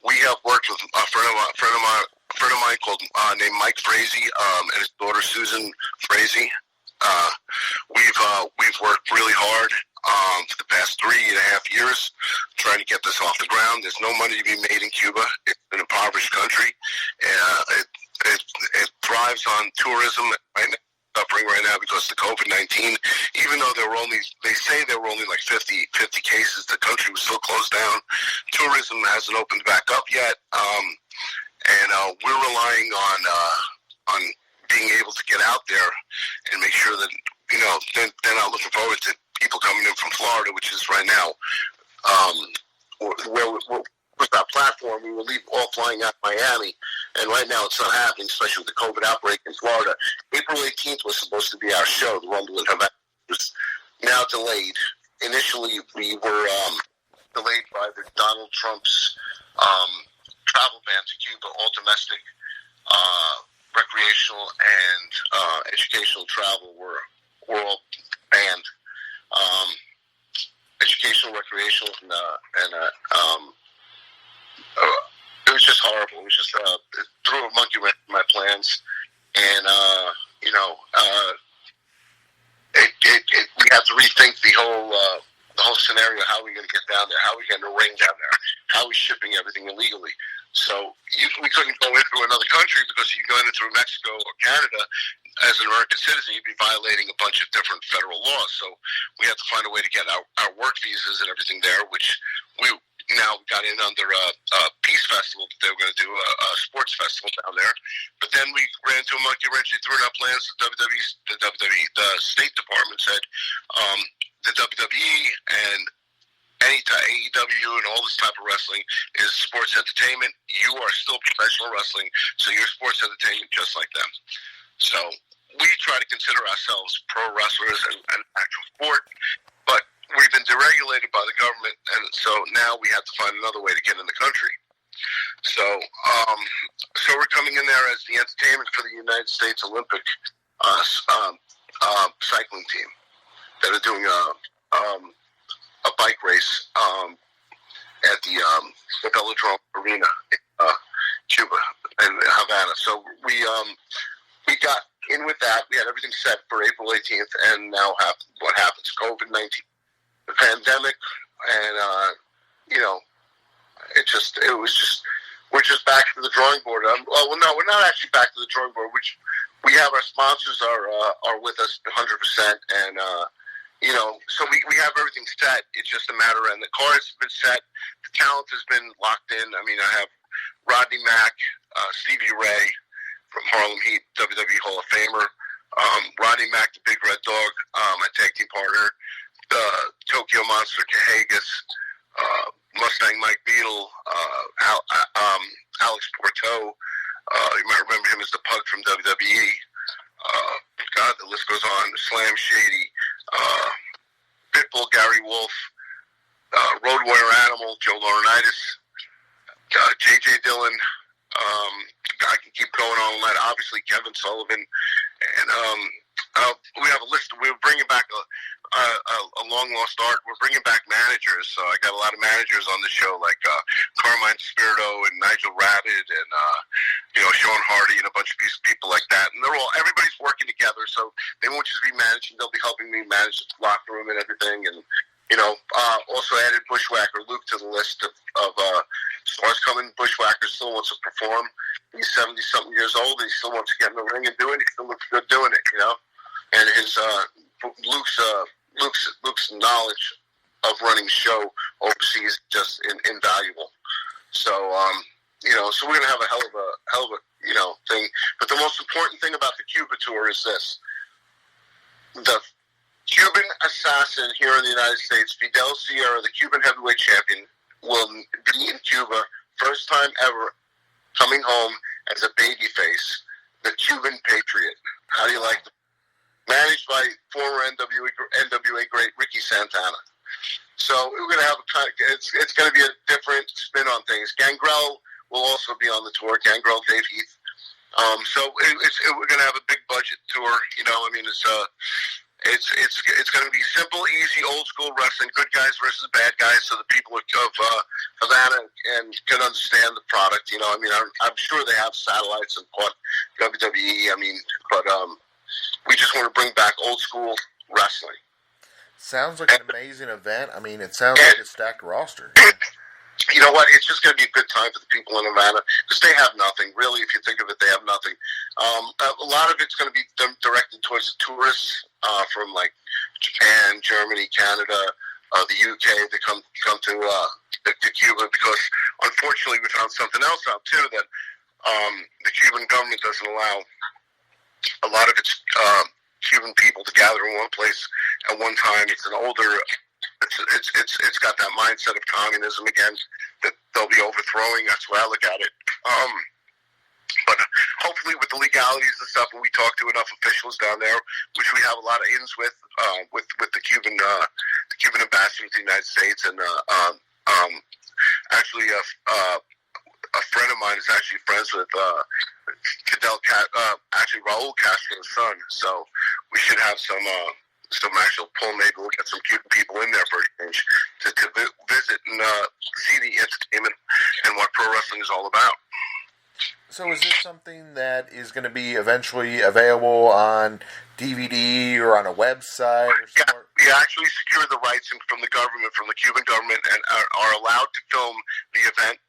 we have worked with a friend of mine called named Mike Frazee, and his daughter Susan Frazee. We've worked really hard for the past 3.5 years trying to get this off the ground. There's no money to be made in Cuba. It's an impoverished country. It thrives on tourism right now. Suffering right now because of COVID-19. Even though they say there were only like 50 cases, the country was still closed down. Tourism hasn't opened back up yet, and we're relying on being able to get out there and make sure that, you know, they're not looking forward to people coming in from Florida, which is right now where with our platform, we will leave all flying out of Miami, and right now it's not happening, especially with the COVID outbreak in Florida. April 18th was supposed to be our show, the Rumble in Havana. It was now delayed. Initially, we were delayed by the Donald Trump's travel ban to Cuba. All domestic, recreational, and educational travel were all banned. Educational, recreational, and it was just horrible. It was just it threw a monkey wrench in my plans, and you know, we have to rethink the whole scenario. How are we going to get down there? How are we getting a ring down there? How are we shipping everything illegally? So we couldn't go into another country because if you go in through Mexico or Canada as an American citizen, you'd be violating a bunch of different federal laws. So we had to find a way to get our work visas and everything there, which we now got in under a Peace Festival that they were going to do, a sports festival down there. But then we ran into a monkey wrench. They threw in our plans. The State Department said the WWE and any AEW and all this type of wrestling is sports entertainment. You are still professional wrestling, so you're sports entertainment just like them. So we try to consider ourselves pro wrestlers and actual sport, but we've been deregulated by the government, and so now we have to find another way to get in the country. So we're coming in there as the entertainment for the United States Olympic cycling team that are doing a bike race at the Velodrome Arena in Cuba and Havana. So we got in with that. We had everything set for April 18th, and now what happens? COVID-19, the pandemic, and you know, we're just back to the drawing board. Well, no, we're not actually back to the drawing board. We have our sponsors are with us 100%, and you know, so we have everything set. It's just a matter, and the cards have been set. The talent has been locked in. I mean, I have Rodney Mack, Stevie Ray from Harlem Heat, WWE Hall of Famer. Rodney Mack, the Big Red Dog, my tag team partner. Tokyo Monster Cahagas, Mustang Mike Beadle, Alex Porto. You might remember him as the Pug from WWE. God, the list goes on. Slam Shady, Pitbull, Gary Wolf, Road Warrior Animal, Joe Laurinaitis, J.J. Dillon. I can keep going on that. Obviously, Kevin Sullivan, and we have a list. We're bringing back a long lost art. We're bringing back managers. So I got a lot of managers on the show, like Carmine Spirito and Nigel Rabbit, and you know, Sean Hardy and a bunch of people like that. And everybody's working together. So they won't just be managing; they'll be helping me manage the locker room and everything. And you know, also added Bushwhacker Luke to the list of stars coming. Bushwhacker still wants to perform. He's 70-something years old, and he still wants to get in the ring and do it. He still looks good doing it, you know. And his Luke's Luke's knowledge of running the show overseas just invaluable. So so we're gonna have a hell of a thing. But the most important thing about the Cuba tour is this: the Cuban assassin here in the United States, Fidel Sierra, the Cuban heavyweight champion, will be in Cuba, first time ever, coming home as a babyface, the Cuban Patriot. How do you like that? Managed by former NWA great Ricky Santana. So we're going to have it's going to be a different spin on things. Gangrel will also be on the tour. Gangrel, Dave Heath. So we're going to have a big budget tour. It's going to be simple, easy, old school wrestling. Good guys versus bad guys, so the people of Havana can understand the product. I'm sure they have satellites and WWE. But we just want to bring back old school wrestling. Sounds like an amazing event. It sounds like a stacked roster. You know what? It's just going to be a good time for the people in Havana because they have nothing. Really, if you think of it, they have nothing. A lot of it's going to be directed towards the tourists from like Japan, Germany, Canada, the UK. They come to Cuba because, unfortunately, we found something else out too that the Cuban government doesn't allow a lot of its Cuban people to gather in one place at one time. It's an older. It's got that mindset of communism again that they'll be overthrowing. That's the way I look at it. But hopefully, with the legalities and stuff, when we talk to enough officials down there, which we have a lot of ins with the Cuban ambassador to the United States, and actually a friend of mine is actually friends with Raul Castro's son. So we should have some actual pull. Maybe we'll get some Cuban people in there for a change to visit and see the entertainment and what pro wrestling is all about. So is this something that is going to be eventually available on DVD or on a website? Or somewhere? We actually secured the rights from the government, from the Cuban government, and are allowed to film the event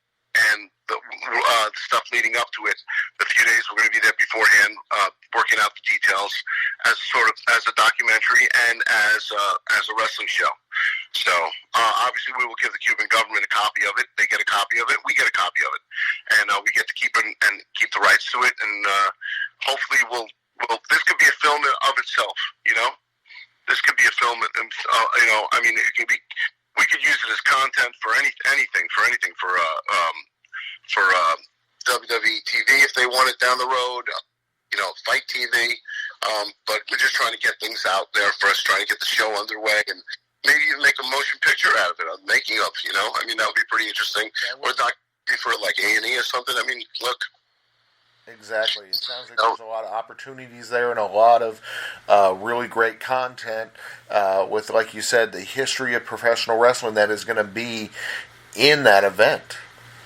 and the stuff leading up to it. The few days we're going to be there beforehand, working out the details as a documentary and as a wrestling show. So obviously we will give the Cuban government a copy of it. They get a copy of it. We get a copy of it, and we get to keep it and keep the rights to it. And hopefully this could be a film of itself. This could be a film. It could be. We could use it as content for anything for WWE TV if they want it down the road, Fight TV. But we're just trying to get things out there first, trying to get the show underway, and maybe even make a motion picture out of it, a making of. That would be pretty interesting. Or a documentary for like A&E or something. Look. Exactly. It sounds like there's a lot of opportunities there and a lot of really great content with, like you said, the history of professional wrestling that is going to be in that event.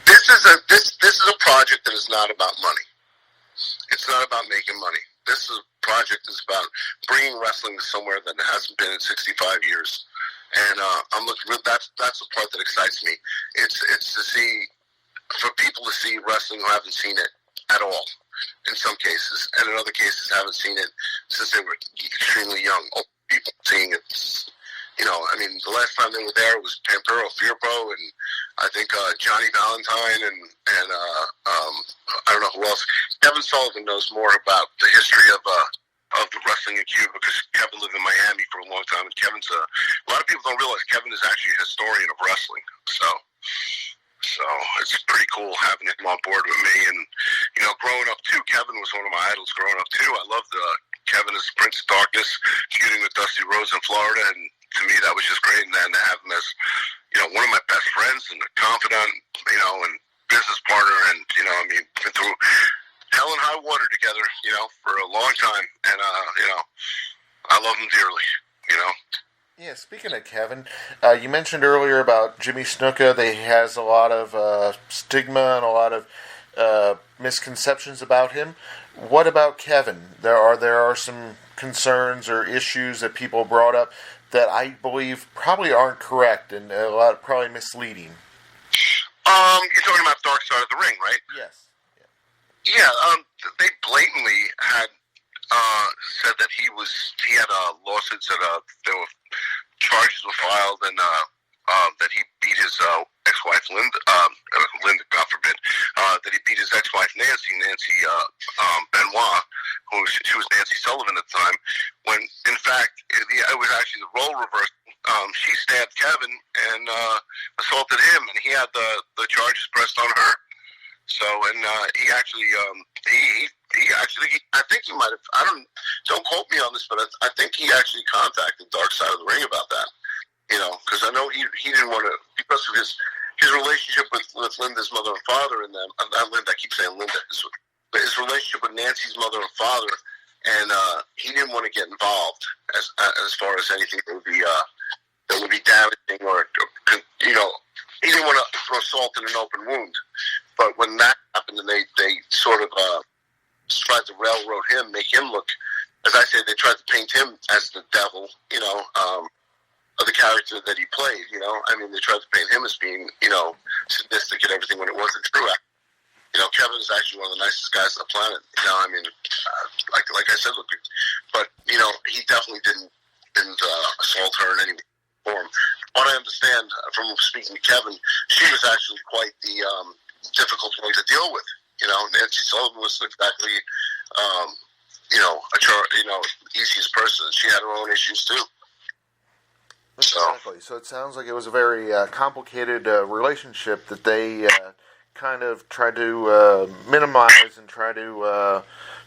This is a project that is not about money. It's not about making money. This project is about bringing wrestling to somewhere that hasn't been in 65 years. And I'm looking. That's the part that excites me. It's to see, for people to see wrestling who haven't seen it at all, in some cases, and in other cases haven't seen it since they were extremely young. Old people seeing it, the last time they were there was Pampero Firpo and I think Johnny Valentine and I don't know who else. Kevin Sullivan knows more about the history of the wrestling in Cuba because Kevin lived in Miami for a long time, and Kevin's a lot of people don't realize Kevin is actually a historian of wrestling. So it's pretty cool having him on board with me. And, growing up, too, Kevin was one of my idols growing up, too. I loved Kevin as Prince of Darkness, feuding with Dusty Rhodes in Florida. And to me, that was just great. And then to have him as, one of my best friends and a confidant, and business partner. And, been through hell and high water together, for a long time. And, I love him dearly, Yeah, speaking of Kevin, you mentioned earlier about Jimmy Snuka. He has a lot of stigma and a lot of misconceptions about him. What about Kevin? There are some concerns or issues that people brought up that I believe probably aren't correct and probably misleading. You're talking about Darkstar The Ring, right? Yes. Yeah, they blatantly had said that he had lawsuits that there were charges were filed, and that he beat his ex-wife Linda, God forbid, that he beat his ex-wife Nancy Benoit, she was Nancy Sullivan at the time, when in fact it was actually the role reversal. She stabbed Kevin and assaulted him, and he had the charges pressed on her. So, and he actually, I think he might have. Don't quote me on this, but I think he actually contacted Darkstar The Ring about that. You know, because I know he didn't want to, because of his relationship with Linda's mother and father, and them. Not Linda. I keep saying Linda. But his relationship with Nancy's mother and father, and he didn't want to get involved as far as anything that would be damaging, or you know, he didn't want to throw salt in an open wound. But when that happened, and they sort of tried to railroad him, make him look, as I said, they tried to paint him as the devil, you know, of the character that he played, you know. I mean, they tried to paint him as being, you know, sadistic and everything when it wasn't true. You know, Kevin is actually one of the nicest guys on the planet. You know, I mean, like I said, look, but you know, he definitely didn't assault her in any form. What I understand from speaking to Kevin, she was actually quite the difficult one to deal with. You know, Nancy Sullivan was exactly, easiest person. She had her own issues too. Exactly. So it sounds like it was a very complicated relationship that they kind of tried to minimize and try to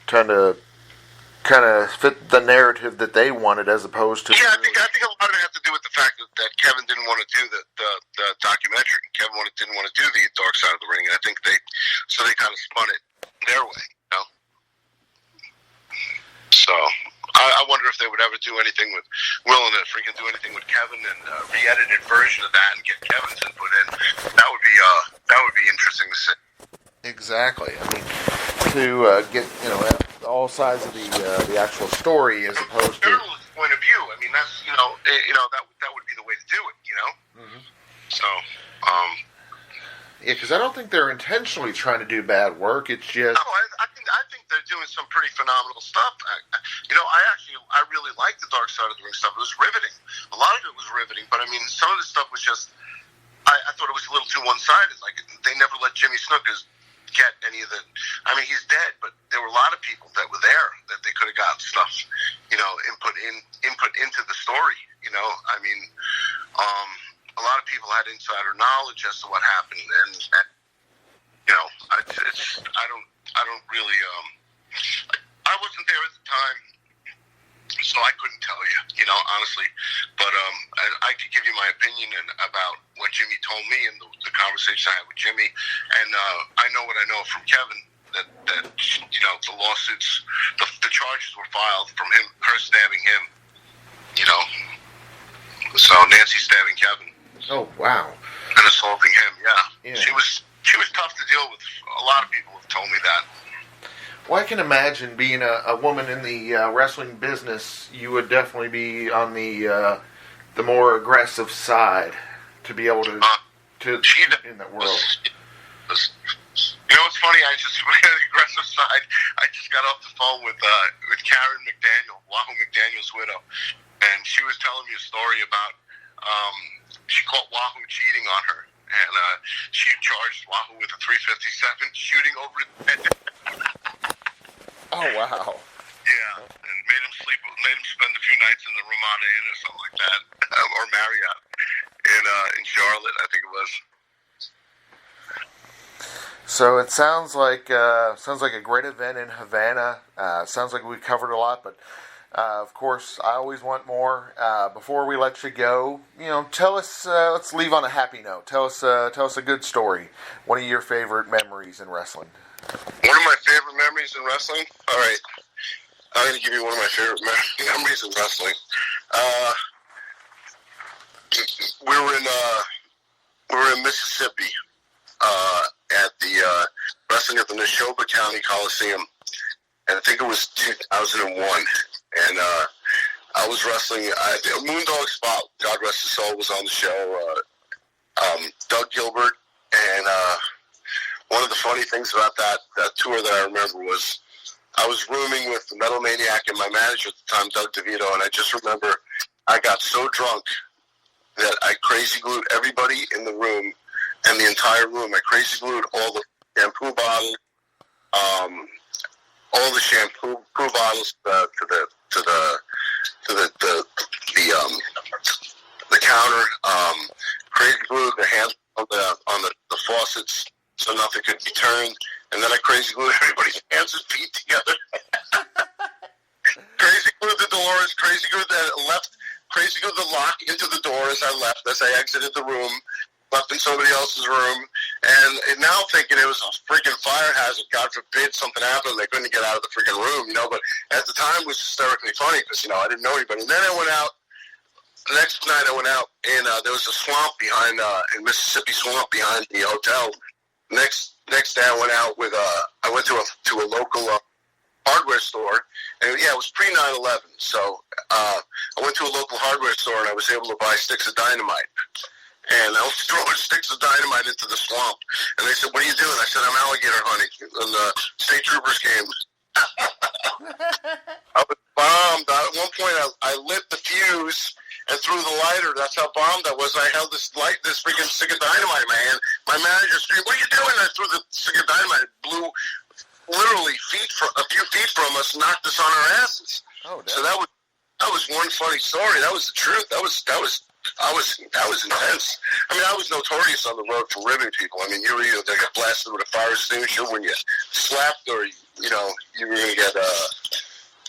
kind of fit the narrative that they wanted, as opposed to. Yeah, I think a lot of it had to do with the fact that Kevin didn't want to do the documentary. Kevin didn't want to do the Dark Side of the Ring, and I think they kind of spun it their way. You know? So I wonder if they would ever do anything with willing to freaking do anything with Kevin and re-edited version of that and get Kevin's input in. That would be interesting to see. Exactly. I mean, to get all sides of the actual story, as opposed to journalist's point of view. I mean, that's that would be the way to do it. You know. Mm-hmm. So. Yeah, because I don't think they're intentionally trying to do bad work. It's just. No, I think they're doing some pretty phenomenal stuff. I really like the Dark Side of the Ring stuff. It was riveting. A lot of it was riveting, but I mean, some of the stuff was just. I thought it was a little too one-sided. Like, they never let Jimmy Snuka get any of the. I mean, he's dead, but there were a lot of people that were there that they could have got stuff, input into the story. You know, I mean, a lot of people had insider knowledge as to what happened, and I don't really. I wasn't there at the time, so I couldn't tell you, honestly. But I could give you my opinion about what Jimmy told me and the conversation I had with Jimmy, and I know what I know from Kevin, that the lawsuits, the charges were filed from her stabbing him, so Nancy stabbing Kevin. Oh, wow. And assaulting him, yeah. She was tough to deal with. A lot of people have told me that. Well, I can imagine being a woman in the wrestling business, you would definitely be on the more aggressive side to be able to in that world. It's funny. I just on the aggressive side. I just got off the phone with Karen McDaniel, Wahoo McDaniel's widow, and she was telling me a story about she caught Wahoo cheating on her, and she charged Wahoo with a .357 shooting over his head. Oh, wow. Yeah, and made him spend a few nights in the Ramada Inn or something like that, or Marriott in Charlotte, I think it was. So it sounds like a great event in Havana. Sounds like we covered a lot, but of course, I always want more. Before we let you go, tell us. Let's leave on a happy note. Tell us a good story. One of your favorite memories in wrestling. One of my favorite memories in wrestling? All right. I'm going to give you one of my favorite memories in wrestling. We were in Mississippi at the wrestling at the Neshoba County Coliseum, and I think it was 2001. And I was wrestling. Moondog Spot, God rest his soul, was on the show. Doug Gilbert, and one of the funny things about that tour that I remember was I was rooming with the Metal Maniac and my manager at the time, Doug DeVito, and I just remember I got so drunk that I crazy glued everybody in the room and the entire room. I crazy glued all the shampoo bottles, all the shampoo bottles to the counter. Crazy glued the hands on the faucets so nothing could be turned, and then I crazy glued everybody's hands and feet together. Crazy glued the doors. Crazy glued the lock into the door as I left, as I exited the room, left in somebody else's room, and now thinking it was a freaking fire hazard. God forbid something happened, they couldn't get out of the freaking room, But at the time, it was hysterically funny because I didn't know anybody. And then I went out. The next night, I went out, and there was a swamp behind, in Mississippi swamp behind the hotel. Next day, I went out with I went to a local hardware store, and it was pre 9/11. So I went to a local hardware store, and I was able to buy sticks of dynamite. And I was throwing sticks of dynamite into the swamp. And they said, "What are you doing?" I said, "I'm alligator hunting." And the state troopers came. I was bombed. At one point, I lit the fuse and threw the lighter. That's how bombed I was. I held this freaking stick of dynamite, man. My manager screamed, "What are you doing?" I threw the stick of dynamite. It blew literally a few feet from us, knocked us on our asses. Oh, so that was one funny story. That was the truth. That was intense. I mean, I was notorious on the road for ribbing people. I mean, you either got blasted with a fire extinguisher when you slapped, or you were going to get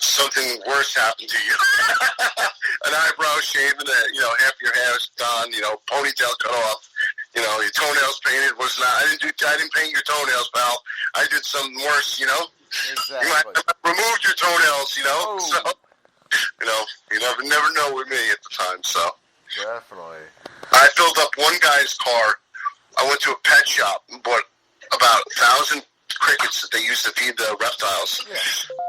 something worse happen to you. An eyebrow shaved, and half your hair is done. Ponytail cut off. Your toenails painted. I didn't paint your toenails, pal. I did something worse. Exactly. You might have removed your toenails. Oh. So you never know with me at the time. So. Definitely. I filled up one guy's car. I went to a pet shop and bought about 1,000 crickets that they used to feed the reptiles. Yeah.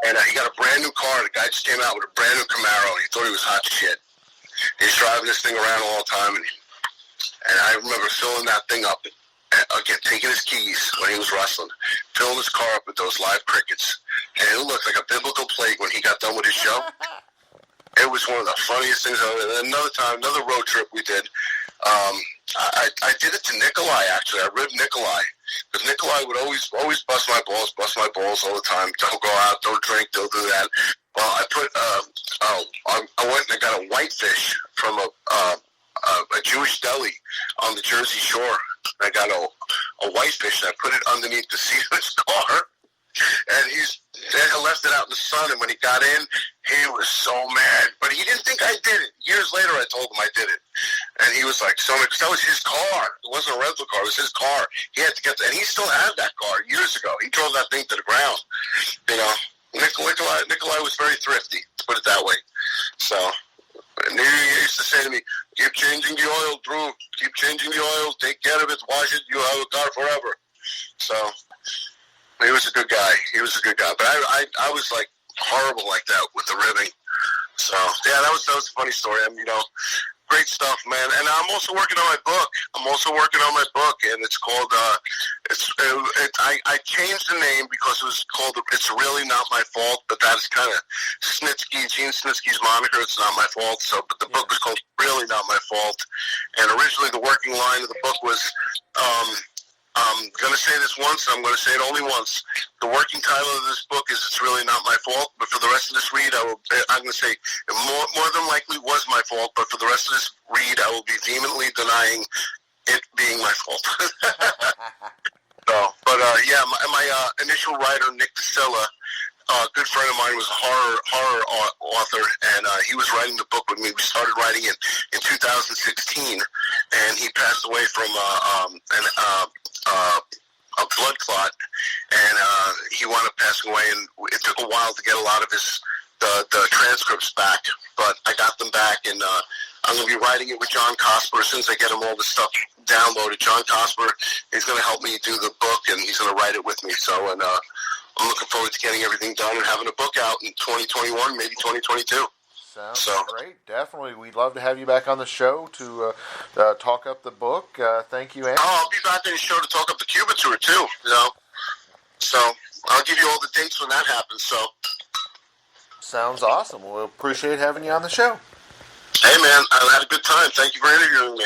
And he got a brand new car. The guy just came out with a brand new Camaro, and he thought he was hot shit. He's driving this thing around all the time, and I remember filling that thing up, again, taking his keys when he was wrestling, filling his car up with those live crickets. And it looked like a biblical plague when he got done with his show. It was one of the funniest things. Another road trip we did, I did it to Nikolai, actually. I ribbed Nikolai. Because Nikolai would always bust my balls all the time. Don't go out, don't drink, don't do that. Well, I went and I got a whitefish from a Jewish deli on the Jersey Shore. I got a whitefish, and I put it underneath the seat of his car. And I left it out in the sun, and when he got in, he was so mad. But he didn't think I did it. Years later, I told him I did it. And he was like, so much, because that was his car. It wasn't a rental car. It was his car. He had to get and he still had that car years ago. He drove that thing to the ground. Nikolai was very thrifty, to put it that way. So, and he used to say to me, keep changing the oil, Drew. Keep changing the oil. Take care of it. Wash it. You'll have a car forever. So, he was a good guy. But I was like horrible like that with the ribbing. So yeah, that was a funny story. I mean, great stuff, man. And I'm also working on my book. And it's called. I changed the name because it was called "It's Really Not My Fault," but that is kind of Gene Snitsky's moniker. It's not my fault. So, but the book was called "Really Not My Fault," and originally the working line of the book was. I'm going to say this once. I'm going to say it only once. The working title of this book is "It's Really Not My Fault." But for the rest of this read, I'm going to say it more than likely was my fault. But for the rest of this read, I will be vehemently denying it being my fault. My initial writer, Nick DeSilla, a good friend of mine, was a horror author, and he was writing the book with me. We started writing it in 2016, and he passed away from a blood clot, and he wound up passing away, and it took a while to get a lot of the transcripts back, but I got them back, and I'm going to be writing it with John Cosper. As soon as I get him all the stuff downloaded, John Cosper is going to help me do the book, and he's going to write it with me. So, and I'm looking forward to getting everything done and having a book out in 2021, maybe 2022. Sounds great. Definitely. We'd love to have you back on the show to talk up the book. Thank you, Andy. I'll be back on the show to talk up the Cuba tour, too. So, I'll give you all the dates when that happens. So. Sounds awesome. We'll appreciate having you on the show. Hey, man, I had a good time. Thank you for interviewing me.